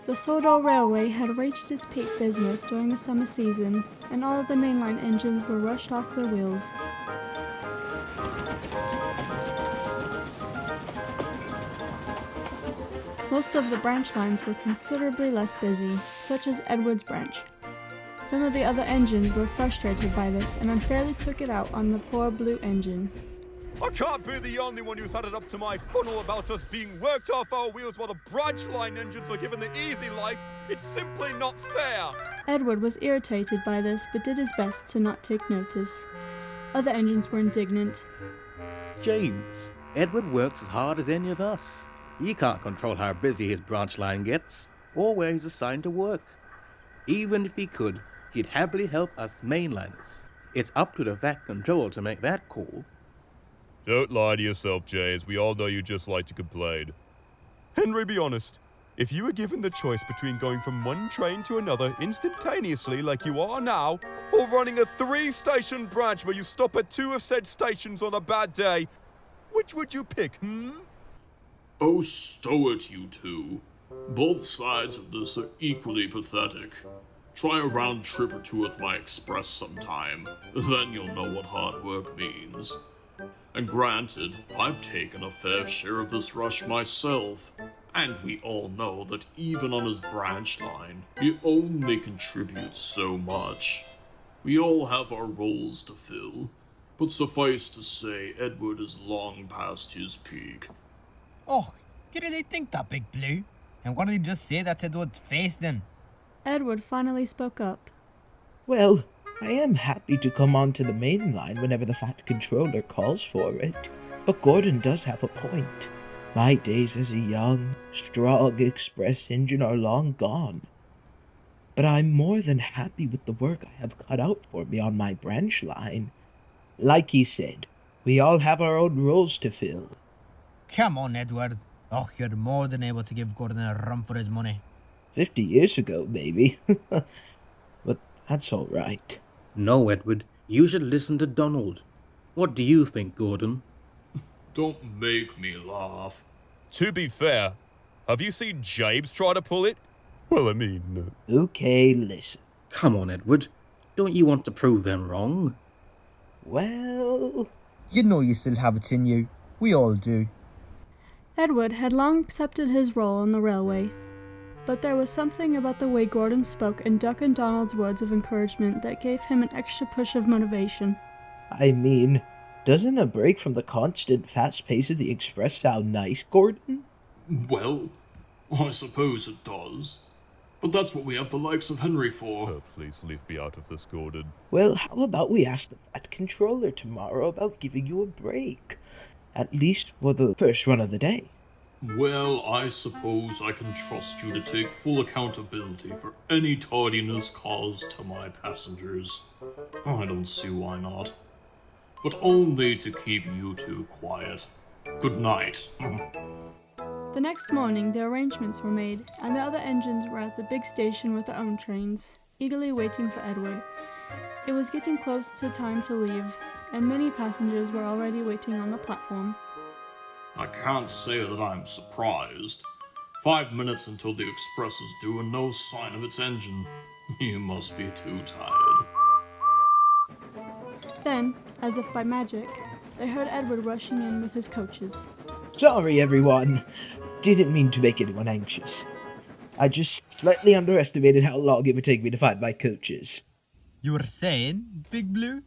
The Sodor Railway had reached its peak business during the summer season, and all of the mainline engines were rushed off their wheels. Most of the branch lines were considerably less busy, such as Edward's branch. Some of the other engines were frustrated by this and unfairly took it out on the poor blue engine. I can't be the only one who's had it up to my funnel about us being worked off our wheels while the branch line engines are given the easy life. It's simply not fair. Edward was irritated by this but did his best to not take notice. Other engines were indignant. James, Edward works as hard as any of us. He can't control how busy his branch line gets, or where he's assigned to work. Even if he could, he'd happily help us mainliners. It's up to the VAT control to make that call. Don't lie to yourself, James. We all know you just like to complain. Henry, be honest. If you were given the choice between going from one train to another instantaneously like you are now, or running a 3-station branch where you stop at 2 of said stations on a bad day, which would you pick, Oh, stow it, you two. Both sides of this are equally pathetic. Try a round trip or two with my express sometime, then you'll know what hard work means. And granted, I've taken a fair share of this rush myself, and we all know that even on his branch line, he only contributes so much. We all have our roles to fill, but suffice to say, Edward is long past his peak. Oh, you really think that, Big Blue? And what did he just say that's Edward's face then? Edward finally spoke up. Well, I am happy to come onto the main line whenever the Fat Controller calls for it, but Gordon does have a point. My days as a young, strong express engine are long gone. But I'm more than happy with the work I have cut out for me on my branch line. Like he said, we all have our own roles to fill. Come on, Edward. Oh, you're more than able to give Gordon a run for his money. 50 years ago, maybe. But that's all right. No, Edward, you should listen to Donald. What do you think, Gordon? Don't make me laugh. To be fair, have you seen James try to pull it? Well, I mean... Okay, listen. Come on, Edward. Don't you want to prove them wrong? Well... You know you still have it in you. We all do. Edward had long accepted his role on the railway, but there was something about the way Gordon spoke and Duck and Donald's words of encouragement that gave him an extra push of motivation. I mean, doesn't a break from the constant fast pace of the express sound nice, Gordon? Well, I suppose it does. But that's what we have the likes of Henry for. Oh, please leave me out of this, Gordon. Well, how about we ask the Fat Controller tomorrow about giving you a break? At least for the first run of the day. Well, I suppose I can trust you to take full accountability for any tardiness caused to my passengers. I don't see why not. But only to keep you two quiet. Good night. The next morning, the arrangements were made, and the other engines were at the big station with their own trains, eagerly waiting for Edward. It was getting close to time to leave, and many passengers were already waiting on the platform. I can't say that I'm surprised. 5 minutes until the express is due and no sign of its engine. You must be too tired. Then, as if by magic, they heard Edward rushing in with his coaches. Sorry, everyone. Didn't mean to make anyone anxious. I just slightly underestimated how long it would take me to find my coaches. You were saying, Big Blue?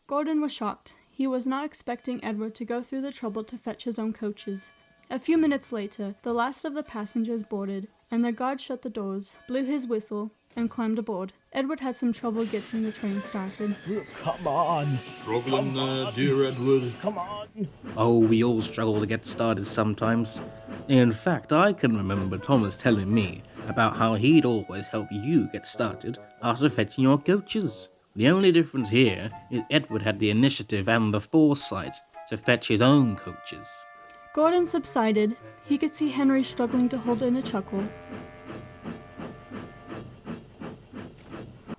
Gordon was shocked. He was not expecting Edward to go through the trouble to fetch his own coaches. A few minutes later, the last of the passengers boarded, and the guard shut the doors, blew his whistle, and climbed aboard. Edward had some trouble getting the train started. Come on. Struggling there, dear Edward. Come on. Oh, we all struggle to get started sometimes. In fact, I can remember Thomas telling me about how he'd always help you get started after fetching your coaches. The only difference here is Edward had the initiative and the foresight to fetch his own coaches. Gordon subsided. He could see Henry struggling to hold in a chuckle.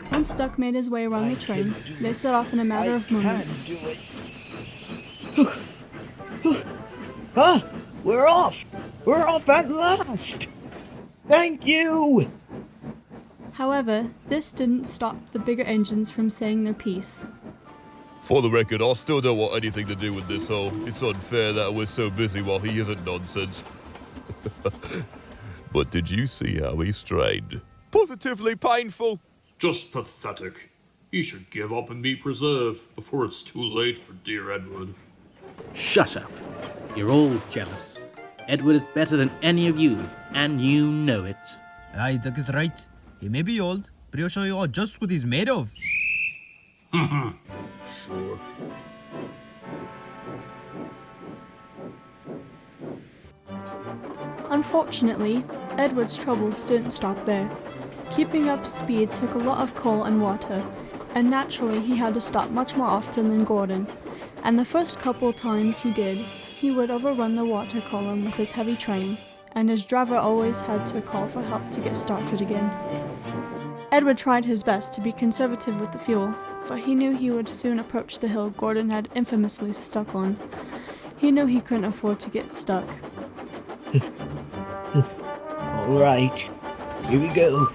Once Duck made his way around the train, they set off in a matter of moments. Ah, we're off! We're off at last! Thank you! However, this didn't stop the bigger engines from saying their piece. For the record, I still don't want anything to do with this hole. It's unfair that we're so busy while he isn't nonsense. But did you see how he strained? Positively painful. Just pathetic. He should give up and be preserved before it's too late for dear Edward. Shut up. You're all jealous. Edward is better than any of you, and you know it. Aye, Doug is right. He may be old, but he'll show you all just what he's made of. Sure. Unfortunately, Edward's troubles didn't stop there. Keeping up speed took a lot of coal and water, and naturally he had to stop much more often than Gordon. And the first couple times he did, he would overrun the water column with his heavy train, and his driver always had to call for help to get started again. Edward tried his best to be conservative with the fuel, for he knew he would soon approach the hill Gordon had infamously stuck on. He knew he couldn't afford to get stuck. All right, here we go.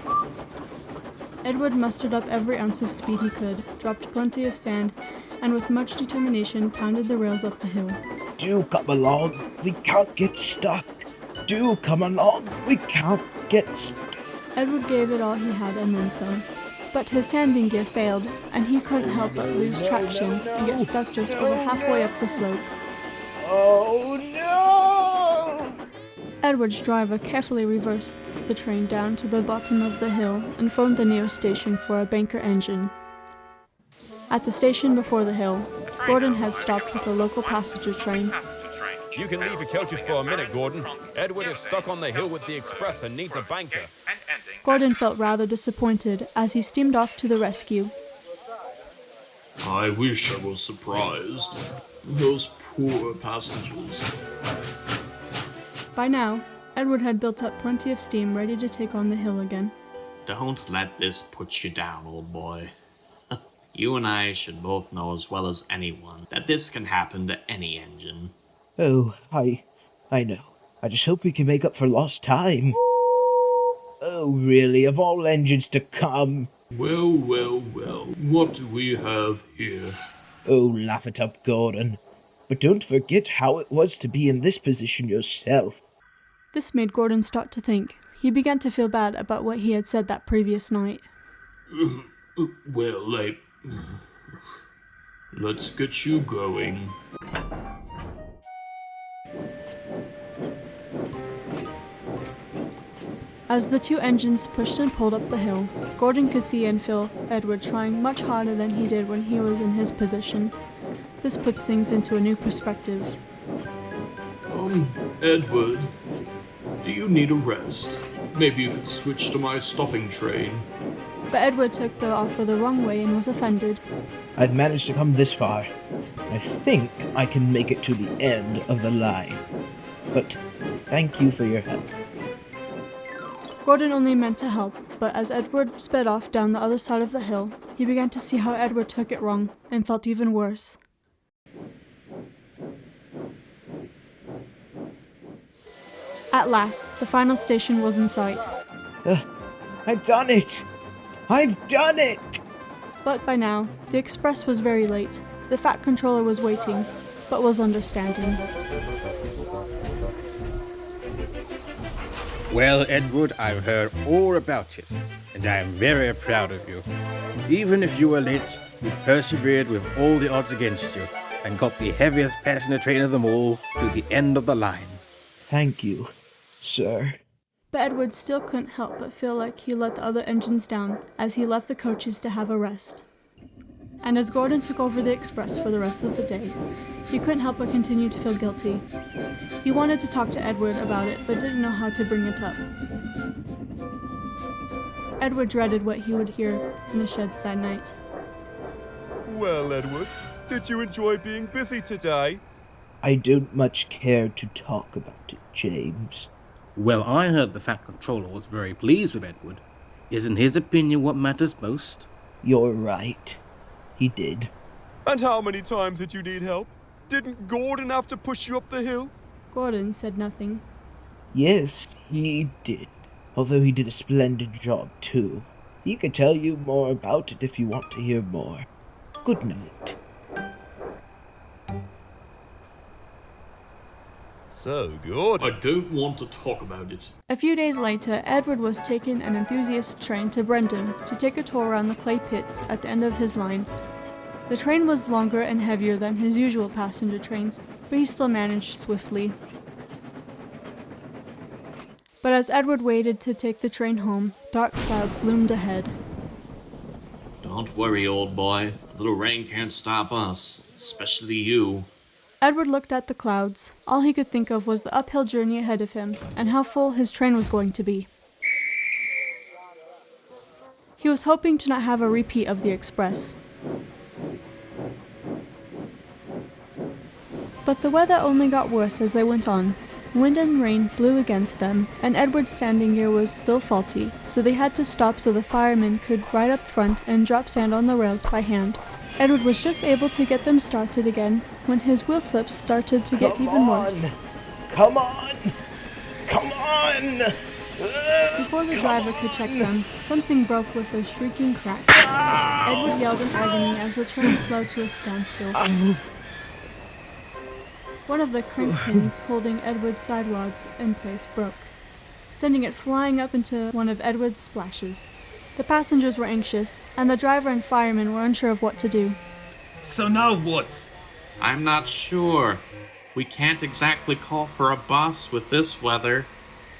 Edward mustered up every ounce of speed he could, dropped plenty of sand, and with much determination pounded the rails up the hill. Do come along, we can't get stuck. Do come along, we can't get stuck. Edward gave it all he had and then some. But his sanding gear failed, and he couldn't help but lose traction and get stuck just over halfway up the slope. Oh no! Edward's driver carefully reversed the train down to the bottom of the hill and phoned the nearest station for a banker engine. At the station before the hill, Gordon had stopped with a local passenger train. You can leave your coaches for a minute, Gordon. Edward is stuck on the hill with the express and needs a banker. Gordon felt rather disappointed as he steamed off to the rescue. I wish I was surprised. Those poor passengers. By now, Edward had built up plenty of steam ready to take on the hill again. Don't let this put you down, old boy. You and I should both know as well as anyone that this can happen to any engine. Oh, I know. I just hope we can make up for lost time. Oh, really, of all engines to come. Well, what do we have here? Oh, laugh it up, Gordon. But don't forget how it was to be in this position yourself. This made Gordon start to think. He began to feel bad about what he had said that previous night. Well, let's get you going. As the two engines pushed and pulled up the hill, Gordon could see and feel Edward trying much harder than he did when he was in his position. This puts things into a new perspective. Edward, do you need a rest? Maybe you could switch to my stopping train. But Edward took the offer the wrong way and was offended. I've managed to come this far. I think I can make it to the end of the line. But thank you for your help. Gordon only meant to help, but as Edward sped off down the other side of the hill, he began to see how Edward took it wrong and felt even worse. At last, the final station was in sight. I've done it! I've done it! But by now, the express was very late. The Fat Controller was waiting, but was understanding. Well, Edward, I've heard all about it, and I am very proud of you. Even if you were late, you persevered with all the odds against you, and got the heaviest passenger train of them all to the end of the line. Thank you, sir. But Edward still couldn't help but feel like he let the other engines down as he left the coaches to have a rest. And as Gordon took over the express for the rest of the day, he couldn't help but continue to feel guilty. He wanted to talk to Edward about it, but didn't know how to bring it up. Edward dreaded what he would hear in the sheds that night. Well, Edward, did you enjoy being busy today? I don't much care to talk about it, James. Well, I heard the Fat Controller was very pleased with Edward. Isn't his opinion what matters most? You're right. He did. And how many times did you need help? Didn't Gordon have to push you up the hill? Gordon said nothing. Yes, he did. although he did a splendid job too. He could tell you more about it if you want to hear more. Good night. So, Gordon. I don't want to talk about it. A few days later, Edward was taking an enthusiast train to Brenton to take a tour around the clay pits at the end of his line. The train was longer and heavier than his usual passenger trains, but he still managed swiftly. But as Edward waited to take the train home, dark clouds loomed ahead. Don't worry, old boy. A little rain can't stop us, especially you. Edward looked at the clouds. All he could think of was the uphill journey ahead of him, and how full his train was going to be. He was hoping to not have a repeat of the express. But the weather only got worse as they went on. Wind and rain blew against them, and Edward's sanding gear was still faulty, so they had to stop so the fireman could ride up front and drop sand on the rails by hand. Edward was just able to get them started again when his wheel slips started to get even worse. Come on! Come on! Before the driver could check them, something broke with a shrieking crack. Edward yelled in agony as the train slowed to a standstill. One of the crank pins holding Edward's side rods in place broke, sending it flying up into one of Edward's splashes. The passengers were anxious, and the driver and fireman were unsure of what to do. So now what? I'm not sure. We can't exactly call for a bus with this weather.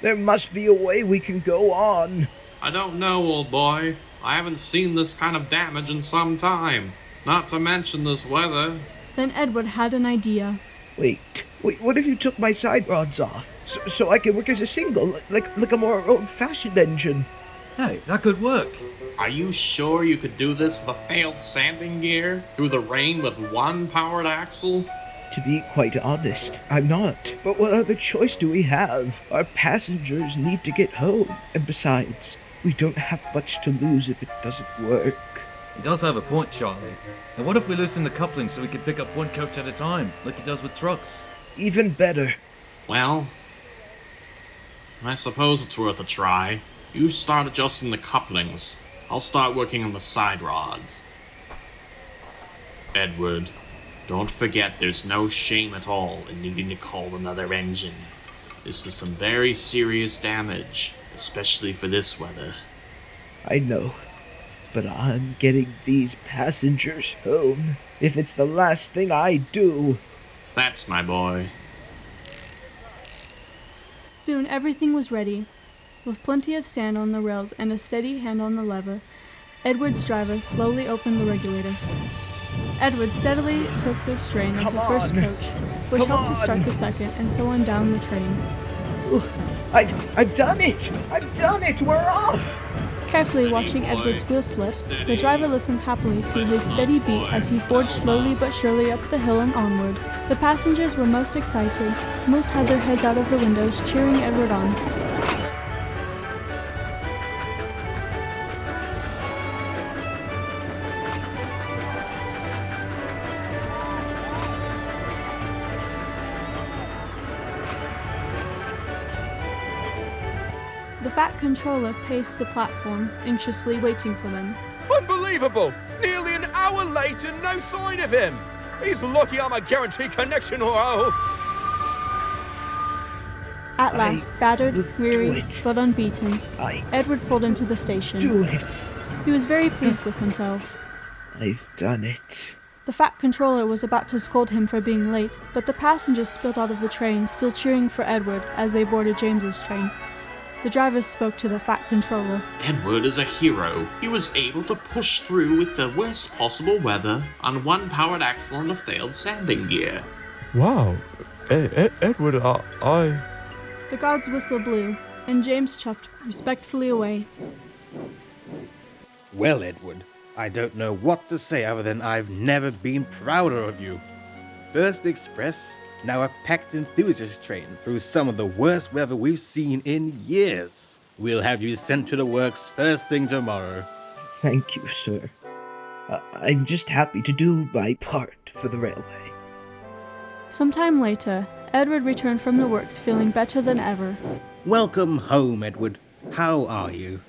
There must be a way we can go on. I don't know, old boy. I haven't seen this kind of damage in some time. Not to mention this weather. Then Edward had an idea. Wait, what if you took my side rods off? So I can work as a single, like a more old-fashioned engine? Hey, that could work. Are you sure you could do this with a failed sanding gear? Through the rain with one powered axle? To be quite honest, I'm not. But what other choice do we have? Our passengers need to get home. And besides, we don't have much to lose if it doesn't work. He does have a point, Charlie. And what if we loosen the coupling so we can pick up one coach at a time, like he does with trucks? Even better. Well, I suppose it's worth a try. You start adjusting the couplings. I'll start working on the side rods. Edward, don't forget there's no shame at all in needing to call another engine. This is some very serious damage, especially for this weather. I know, but I'm getting these passengers home. If it's the last thing I do. That's my boy. Soon everything was ready. With plenty of sand on the rails and a steady hand on the lever, Edward's driver slowly opened the regulator. Edward steadily took the strain of the first coach, which helped to start the second, and so on down the train. I've done it! I've done it! We're off! Carefully watching Edward's wheel slip, the driver listened happily to his steady beat as he forged slowly but surely up the hill and onward. The passengers were most excited. Most had their heads out of the windows, cheering Edward on. The fat controller paced the platform, anxiously waiting for them. Unbelievable! Nearly an hour late and no sign of him! He's lucky I'm a guaranteed connection or I'll... At last, battered, weary, but unbeaten, I Edward pulled into the station. do it! He was very pleased with himself. I've done it. The fat controller was about to scold him for being late, but the passengers spilled out of the train, still cheering for Edward as they boarded James's train. The driver spoke to the fat controller. Edward is a hero. He was able to push through with the worst possible weather on one powered axle and a failed sanding gear. Wow. Edward, I... The guard's whistle blew, and James chuffed respectfully away. Well, Edward, I don't know what to say other than I've never been prouder of you. First express, now a packed enthusiast train through some of the worst weather we've seen in years. We'll have you sent to the works first thing tomorrow. Thank you, sir. I'm just happy to do my part for the railway. Sometime later, Edward returned from the works feeling better than ever. Welcome home, Edward. How are you?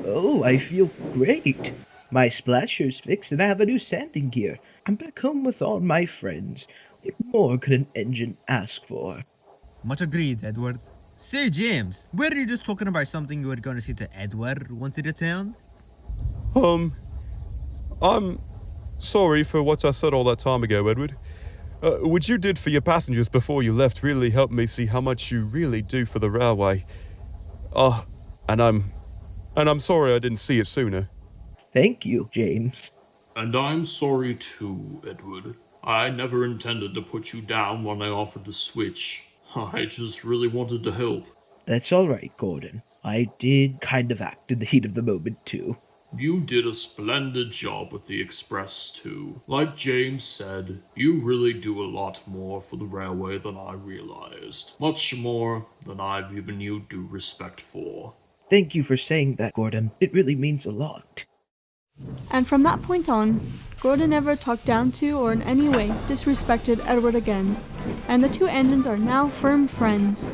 Oh, I feel great. My splasher's fixed and I have a new sanding gear. I'm back home with all my friends. What more could an engine ask for? Much agreed, Edward. Say, James, were you just talking about something you were going to say to Edward once he returned? I'm sorry for what I said all that time ago, Edward. What you did for your passengers before you left really helped me see how much you really do for the railway. And I'm sorry I didn't see it sooner. Thank you, James. And I'm sorry too, Edward. I never intended to put you down when I offered to switch. I just really wanted to help. That's all right, Gordon. I did kind of act in the heat of the moment, too. You did a splendid job with the Express, too. Like James said, you really do a lot more for the railway than I realized. Much more than I've given you due respect for. Thank you for saying that, Gordon. It really means a lot. And from that point on, Gordon never talked down to or in any way disrespected Edward again, and the two engines are now firm friends.